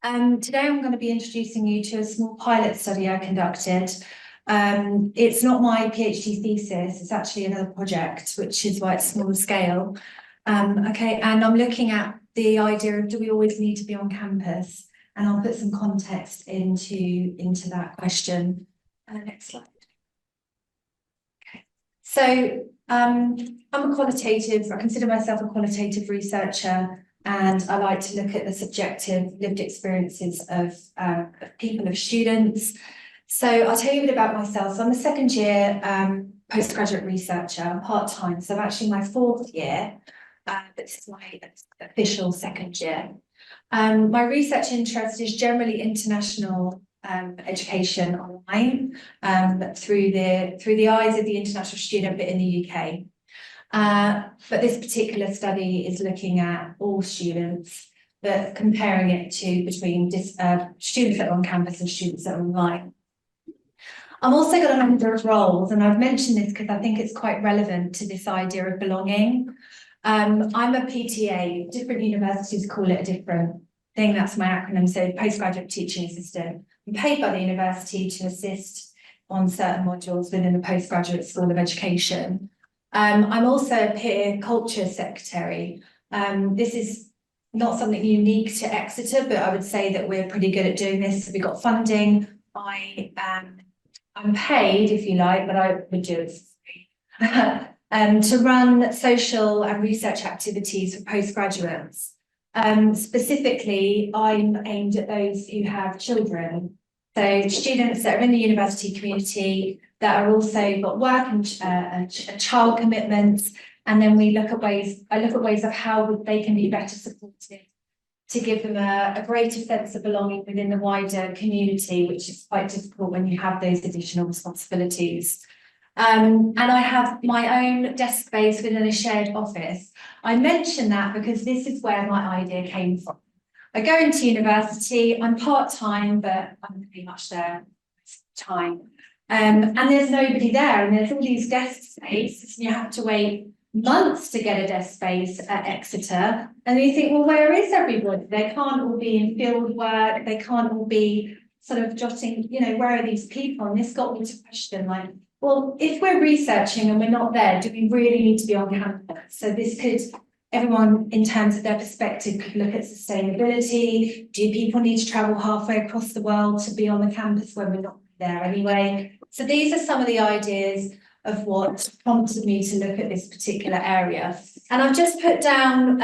Today I'm going to be introducing you to a small pilot study I conducted. It's not my PhD thesis, it's actually another project, which is why it's small scale. And I'm looking at the idea of, do we always need to be on campus? And I'll put some context into that question. Next slide. Okay. So I'm I consider myself a qualitative researcher, and I like to look at the subjective lived experiences of people, of students. So I'll tell you a bit about myself. So I'm a second year postgraduate researcher. I'm part-time, so I'm actually my fourth year, but this is my official second year. My research interest is generally international education online through the eyes of the international student, but in the UK. But this particular study is looking at all students, but comparing it to between students that are on campus and students that are online. I've also got a number of roles, and I've mentioned this because I think it's quite relevant to this idea of belonging. I'm a PTA. Different universities call it a different thing. That's my acronym. So postgraduate teaching assistant. I'm paid by the university to assist on certain modules within the postgraduate school of education. I'm also a peer culture secretary. This is not something unique to Exeter, but I would say that we're pretty good at doing this. We've got funding. I'm paid, if you like, but I would do it for free, to run social and research activities for postgraduates. Specifically, I'm aimed at those who have children. So students that are in the university community that are also got work and child commitments, and then I look at ways of how they can be better supported to give them a greater sense of belonging within the wider community, which is quite difficult when you have those additional responsibilities. And I have my own desk space within a shared office. I mention that because this is where my idea came from. I go into university, I'm part-time, but I'm pretty much there time. And there's nobody there, and there's all these desk spaces, and you have to wait months to get a desk space at Exeter. And you think, well, where is everybody? They can't all be in field work, they can't all be sort of jotting, where are these people? And this got me to question, like, well, if we're researching and we're not there, do we really need to be on campus? So this could, everyone in terms of their perspective could look at sustainability. Do people need to travel halfway across the world to be on the campus when we're not there anyway? So these are some of the ideas of what prompted me to look at this particular area. And I've just put down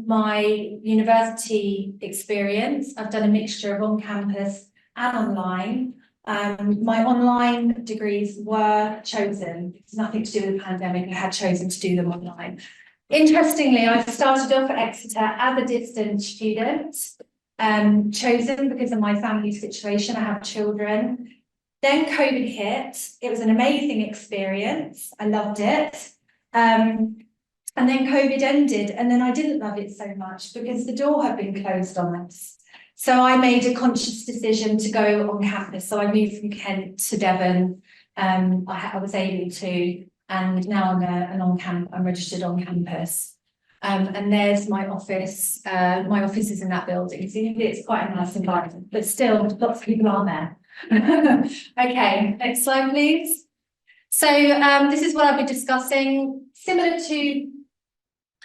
my university experience. I've done a mixture of on-campus and online. My online degrees were chosen. It's nothing to do with the pandemic. I had chosen to do them online. Interestingly, I started off at Exeter as a distance student, chosen because of my family situation. I have children. Then COVID hit. It was an amazing experience. I loved it. And then COVID ended, and then I didn't love it so much because the door had been closed on us. So I made a conscious decision to go on campus. So I moved from Kent to Devon. I was able to, and now I'm registered on campus. And there's my office. My office is in that building. So it's quite a nice environment, but still lots of people aren't there. Okay, next slide, please. So this is what I'll be discussing, similar to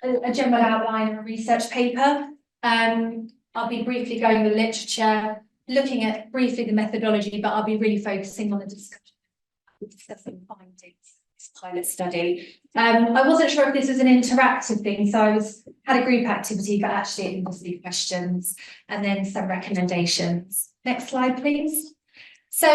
a general outline of a research paper. I'll be briefly going the literature, looking at briefly the methodology, but I'll be really focusing on the discussing findings of this pilot study. I wasn't sure if this was an interactive thing, so I had a group activity, but actually it was the questions and then some recommendations. Next slide, please. So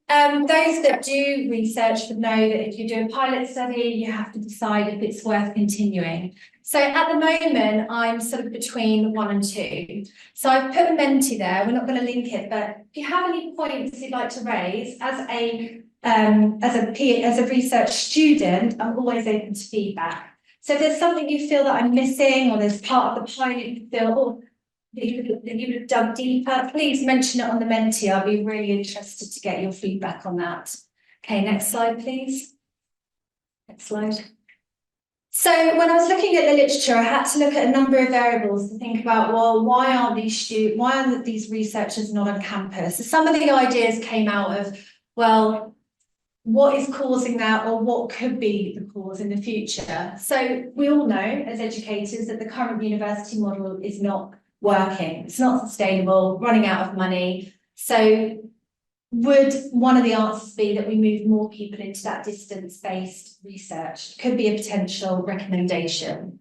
those that do research would know that if you do a pilot study, you have to decide if it's worth continuing. So at the moment, I'm sort of between 1 and 2. So I've put a Menti there. We're not going to link it, but if you have any points you'd like to raise as a research student, I'm always open to feedback. So if there's something you feel that I'm missing, or there's part of the pilot you feel, oh, that you would have dug deeper, please mention it on the Menti. I'll be really interested to get your feedback on that. Okay, next slide, please. Next slide. So when I was looking at the literature, I had to look at a number of variables to think about, well, why aren't these researchers not on campus? So some of the ideas came out of, well, what is causing that, or what could be the cause in the future? So we all know as educators that the current university model is not working. It's not sustainable, running out of money. So would one of the answers be that we move more people into that distance-based research? Could be a potential recommendation.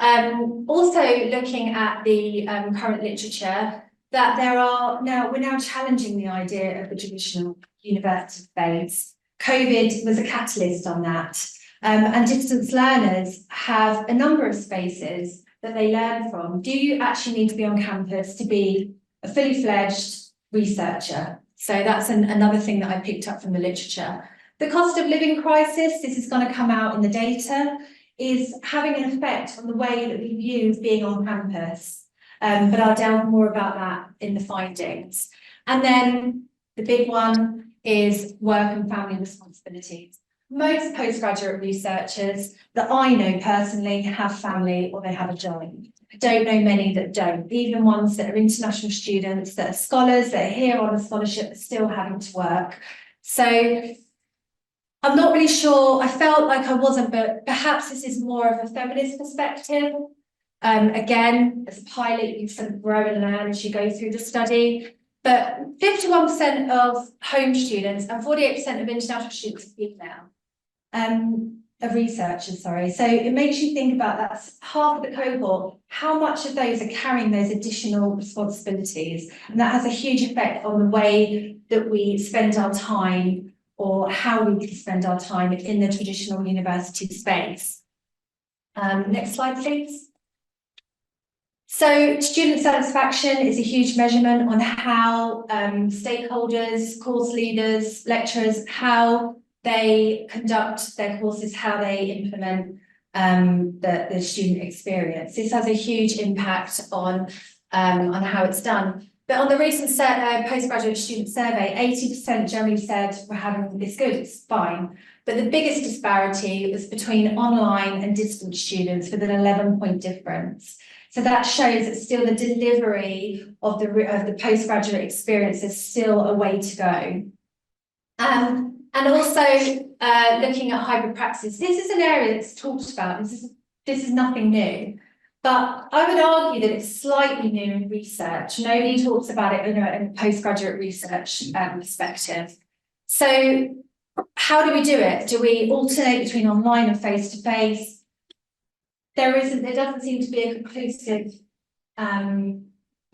Also looking at the current literature, that we're now challenging the idea of the traditional university space. COVID was a catalyst on that. And distance learners have a number of spaces that they learn from. Do you actually need to be on campus to be a fully fledged researcher? So that's another thing that I picked up from the literature. The cost of living crisis, this is going to come out in the data, is having an effect on the way that we view being on campus. But I'll delve more about that in the findings. And then the big one is work and family responsibilities. Most postgraduate researchers that I know personally have family or they have a job. I don't know many that don't, even ones that are international students, that are scholars, that are here on a scholarship, but still having to work. So I'm not really sure, I felt like I wasn't, but perhaps this is more of a feminist perspective. Again, as a pilot, you sort of grow and learn as you go through the study. But 51% of home students and 48% of international students are female. Of researchers, sorry. So it makes you think about that half of the cohort, how much of those are carrying those additional responsibilities? And that has a huge effect on the way that we spend our time or how we can spend our time in the traditional university space. Next slide, please. So student satisfaction is a huge measurement on how stakeholders, course leaders, lecturers, how they conduct their courses, how they implement the student experience. This has a huge impact on how it's done. But on the recent postgraduate student survey, 80% generally said we're having it's good, it's fine. But the biggest disparity was between online and distance students with an 11-point difference. So that shows that still the delivery of the postgraduate experience is still a way to go. And also looking at hybrid practice. This is an area that's talked about. This is nothing new. But I would argue that it's slightly new in research. Nobody talks about it in a postgraduate research perspective. So how do we do it? Do we alternate between online and face-to-face? There doesn't seem to be a conclusive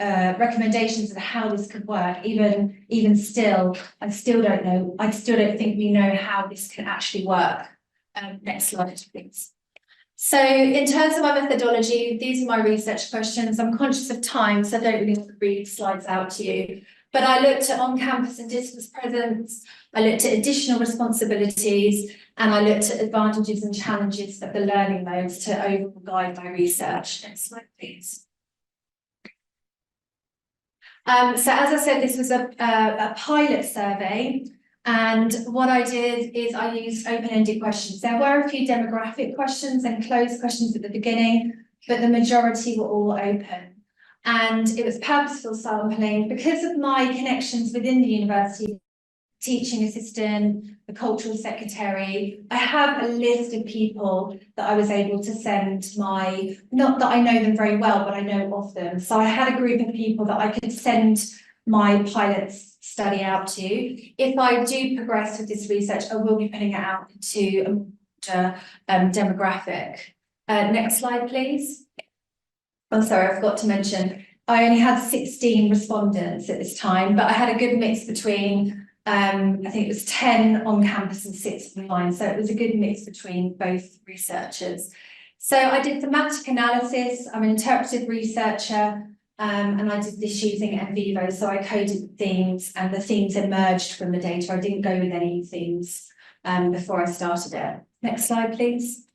recommendations of how this could work. Even still, I still don't know. I still don't think we know how this can actually work. Next slide, please. So in terms of my methodology, these are my research questions. I'm conscious of time, so I don't really want to read slides out to you. But I looked at on-campus and distance presence, I looked at additional responsibilities, and I looked at advantages and challenges of the learning modes to overall guide my research. Next slide, please. So as I said, this was a pilot survey. And what I did is I used open-ended questions. There were a few demographic questions and closed questions at the beginning, but the majority were all open. And it was purposeful sampling because of my connections within the university, teaching assistant, the cultural secretary. I have a list of people that I was able to send not that I know them very well, but I know of them. So I had a group of people that I could send my pilot study out to. If I do progress with this research, I will be putting it out into a demographic. Next slide, please. I'm sorry, I forgot to mention, I only had 16 respondents at this time, but I had a good mix between, I think it was 10 on campus and 6 online. So it was a good mix between both researchers. So I did thematic analysis. I'm an interpretive researcher. And I did this using NVivo, so I coded themes and the themes emerged from the data. I didn't go with any themes before I started it. Next slide, please.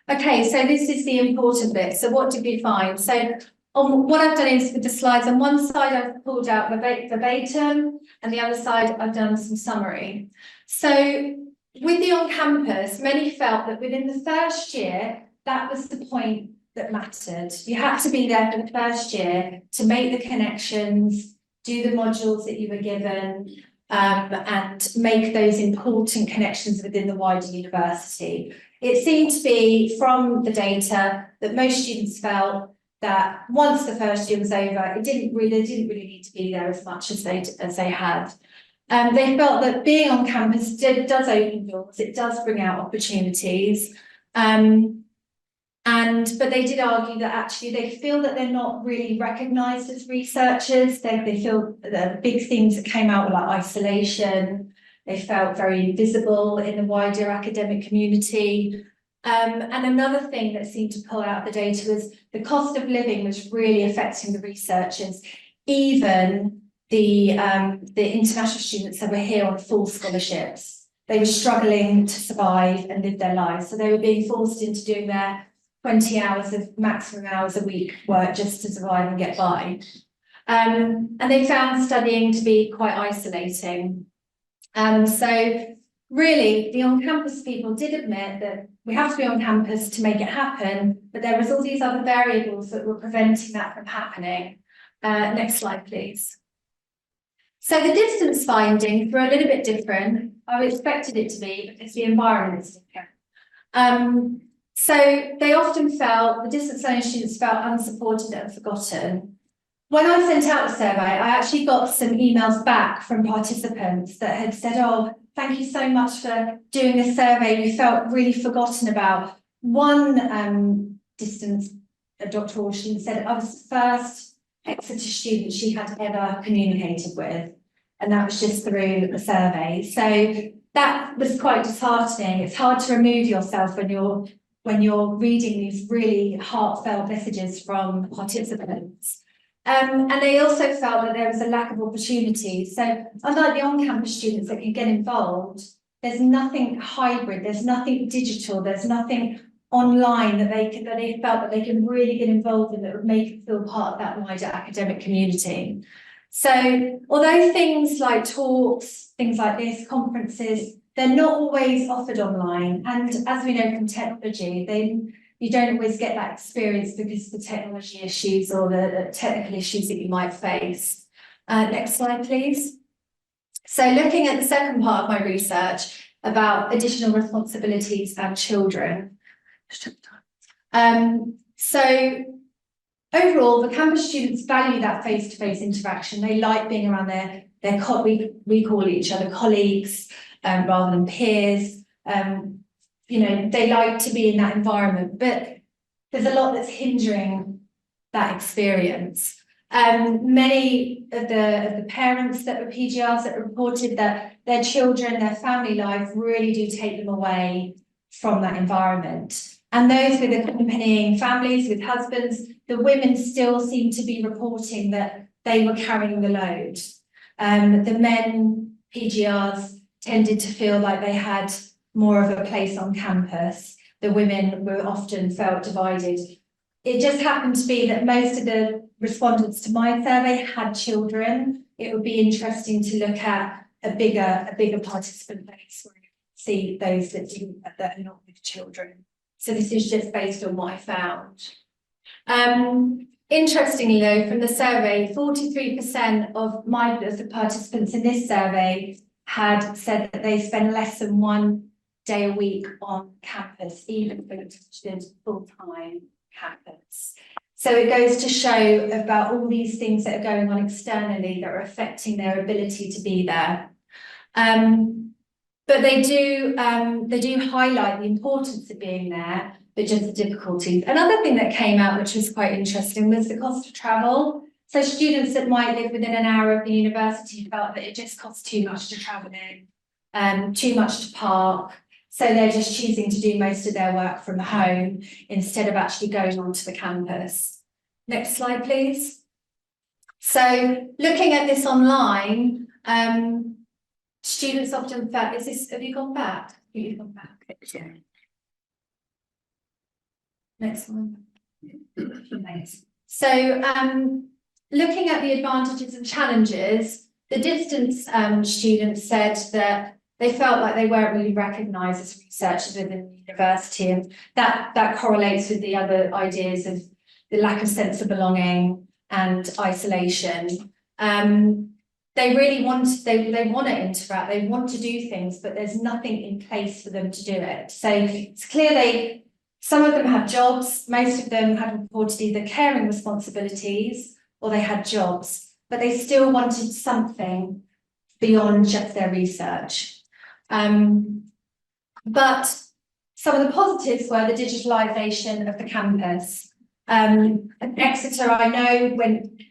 Okay, so this is the important bit. So what did we find? So what I've done is with the slides, on one side I've pulled out verbatim, and the other side I've done some summary. So with the on-campus, many felt that within the first year, that was the point that mattered. You had to be there for the first year to make the connections, do the modules that you were given, and make those important connections within the wider university. It seemed to be, from the data, that most students felt that once the first year was over, they didn't really need to be there as much as they had. They felt that being on campus does open doors, it does bring out opportunities. But they did argue that actually they feel that they're not really recognised as researchers. They feel the big themes that came out were like isolation. They felt very invisible in the wider academic community. And another thing that seemed to pull out the data was the cost of living was really affecting the researchers. Even the international students that were here on full scholarships, they were struggling to survive and live their lives. So they were being forced into doing their 20 hours of maximum hours a week work just to survive and get by. And they found studying to be quite isolating. So really, the on-campus people did admit that we have to be on campus to make it happen, but there was all these other variables that were preventing that from happening. Next slide, please. So the distance findings were a little bit different. I expected it to be because the environment is different. So they often felt, the distance learning students felt unsupported and forgotten. When I sent out the survey, I actually got some emails back from participants that had said, oh, thank you so much for doing this survey. We felt really forgotten about. One distance doctoral student said, I was the first Exeter student she had ever communicated with, and that was just through the survey. So that was quite disheartening. It's hard to remove yourself when you're reading these really heartfelt messages from participants. And they also felt that there was a lack of opportunity. So unlike the on-campus students that can get involved, there's nothing hybrid, there's nothing digital, there's nothing online that they felt that they can really get involved in that would make it feel part of that wider academic community. So although things like talks, things like this, conferences, they're not always offered online. And as we know from technology, you don't always get that experience because of the technology issues or the technical issues that you might face. Next slide, please. So looking at the second part of my research about additional responsibilities and children. So overall, the campus students value that face-to-face interaction. They like being around we call each other colleagues rather than peers. They like to be in that environment, but there's a lot that's hindering that experience. Many of the parents that were PGRs that reported that their children, their family life really do take them away from that environment. And those with accompanying families, with husbands, the women still seem to be reporting that they were carrying the load. The men, PGRs, tended to feel like they had more of a place on campus. The women were often felt divided. It just happened to be that most of the respondents to my survey had children. It would be interesting to look at a bigger participant base where you see those that are not with children. So this is just based on what I found. Interestingly though, from the survey, 43% of the participants in this survey had said that they spend less than 1 day a week on campus, even for full-time campus. So it goes to show about all these things that are going on externally that are affecting their ability to be there. But they do highlight the importance of being there, but just the difficulties. Another thing that came out, which was quite interesting, was the cost of travel. So students that might live within an hour of the university felt that it just costs too much to travel in, too much to park. So they're just choosing to do most of their work from home instead of actually going onto the campus. Next slide, please. So looking at this online, students often felt, have you gone back? You've gone back. Yeah. Next one. Thanks. So looking at the advantages and challenges, the distance students said that they felt like they weren't really recognised as researchers within the university, and that correlates with the other ideas of the lack of sense of belonging and isolation. They really they want to interact, they want to do things, but there's nothing in place for them to do it. So it's clear some of them had jobs, most of them had reported either caring responsibilities or they had jobs, but they still wanted something beyond just their research. But some of the positives were the digitalisation of the campus. At Exeter, I know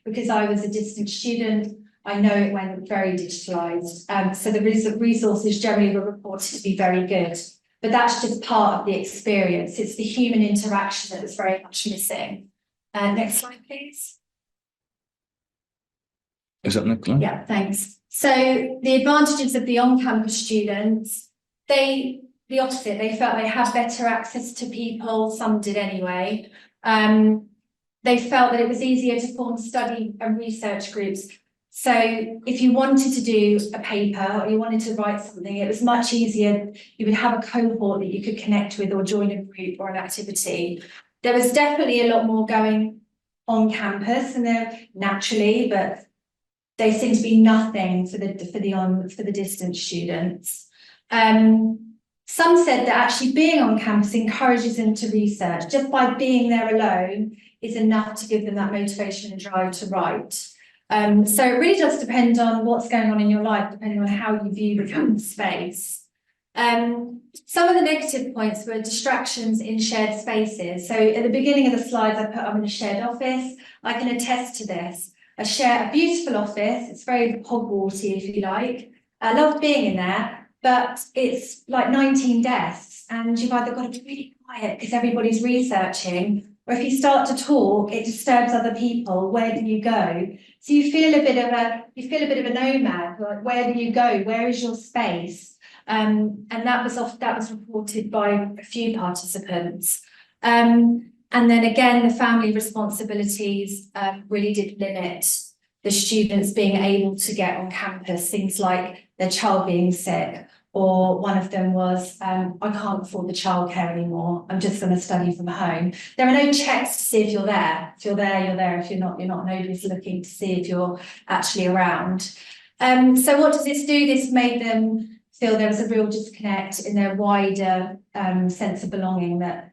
because I was a distant student, I know it went very digitalised. So the resources generally were reported to be very good, but that's just part of the experience. It's the human interaction that was very much missing. Next slide, please. Is that next slide? Yeah, thanks. So the advantages of the on-campus students, the opposite, they felt they had better access to people, some did anyway. They felt that it was easier to form study and research groups. So if you wanted to do a paper or you wanted to write something, it was much easier. You would have a cohort that you could connect with or join a group or an activity. There was definitely a lot more going on campus and there naturally, but they seem to be nothing for the distant students. Some said that actually being on campus encourages them to research. Just by being there alone is enough to give them that motivation and drive to write. So it really does depend on what's going on in your life, depending on how you view the campus space. Some of the negative points were distractions in shared spaces. So at the beginning of the slides, I put I'm in a shared office. I can attest to this. I share a beautiful office. It's very Hogwartsy, if you like. I love being in there, but it's like 19 desks, and you've either got to be really quiet because everybody's researching, or if you start to talk, it disturbs other people. Where do you go? So you feel a bit of a nomad. Like, where do you go? Where is your space? And that was reported by a few participants. And then again, the family responsibilities really did limit the students being able to get on campus, things like their child being sick, or one of them was, I can't afford the childcare anymore, I'm just going to study from home. There are no checks to see if you're there. If you're there, you're there. If you're not, nobody's looking to see if you're actually around. So what does this do? This made them feel there was a real disconnect in their wider sense of belonging, that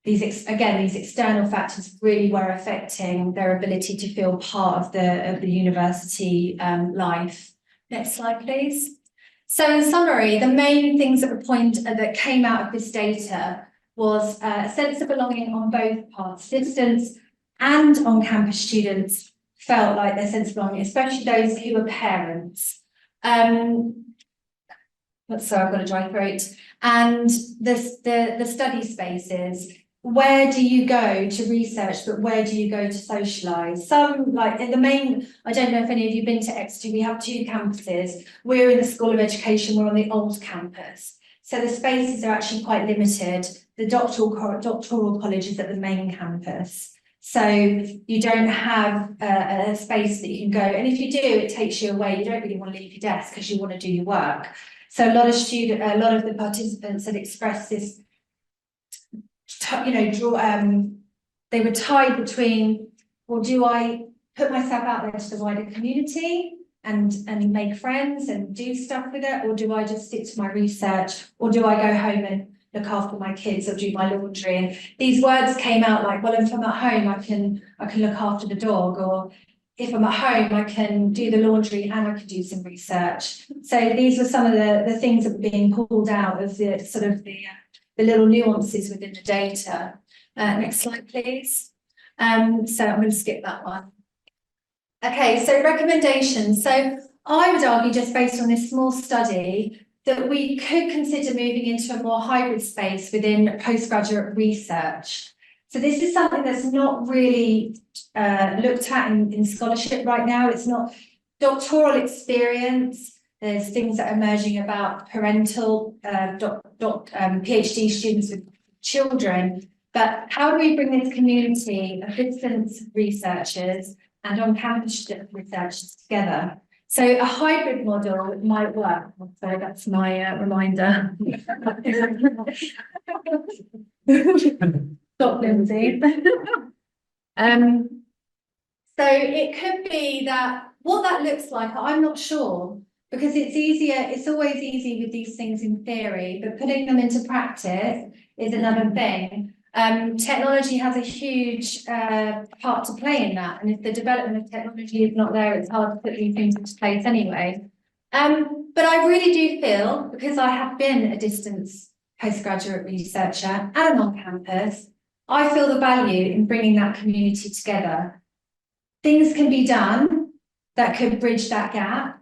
these external factors really were affecting their ability to feel part of the university life. Next slide, please. So in summary, the main things that came out of this data was a sense of belonging on both parts. Distance and on-campus students felt like their sense of belonging, especially those who were parents. Sorry, I've got a dry throat. And the study spaces. Where do you go to research, but where do you go to socialise? Some, like in the main, I don't know if any of you have been to Exeter, we have two campuses. We're in the School of Education, we're on the old campus. So the spaces are actually quite limited. The doctoral college is at the main campus. So you don't have a space that you can go. And if you do, it takes you away. You don't really want to leave your desk because you want to do your work. So a lot of the participants had expressed this, they were tied between, well, do I put myself out there to the wider community and make friends and do stuff with it, or do I just stick to my research, or do I go home and look after my kids or do my laundry? And these words came out like, well, if I'm at home, I can look after the dog, or if I'm at home, I can do the laundry and I can do some research. So these were some of the things that were being pulled out of the sort of the little nuances within the data. Next slide, please. So I'm going to skip that one. Okay, so recommendations. So I would argue, just based on this small study, that we could consider moving into a more hybrid space within postgraduate research. So this is something that's not really looked at in scholarship right now. It's not doctoral experience. There's things that are emerging about parental PhD students with children, but how do we bring this community of distance researchers and on-campus researchers together? So a hybrid model might work. So that's my reminder. Stop, Lyndsey. So it could be that what that looks like, I'm not sure, because it's always easy with these things in theory, but putting them into practice is another thing. Technology has a huge part to play in that, and if the development of technology is not there, it's hard to put these things into place anyway. But I really do feel, because I have been a distance postgraduate researcher and on campus, I feel the value in bringing that community together. Things can be done that could bridge that gap.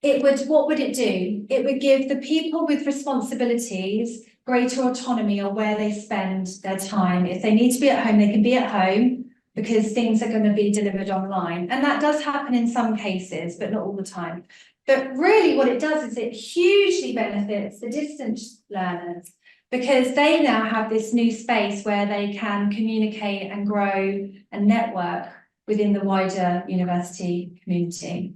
What would it do? It would give the people with responsibilities greater autonomy on where they spend their time. If they need to be at home, they can be at home because things are going to be delivered online. And that does happen in some cases, but not all the time. But really what it does is it hugely benefits the distance learners, because they now have this new space where they can communicate and grow and network within the wider university community.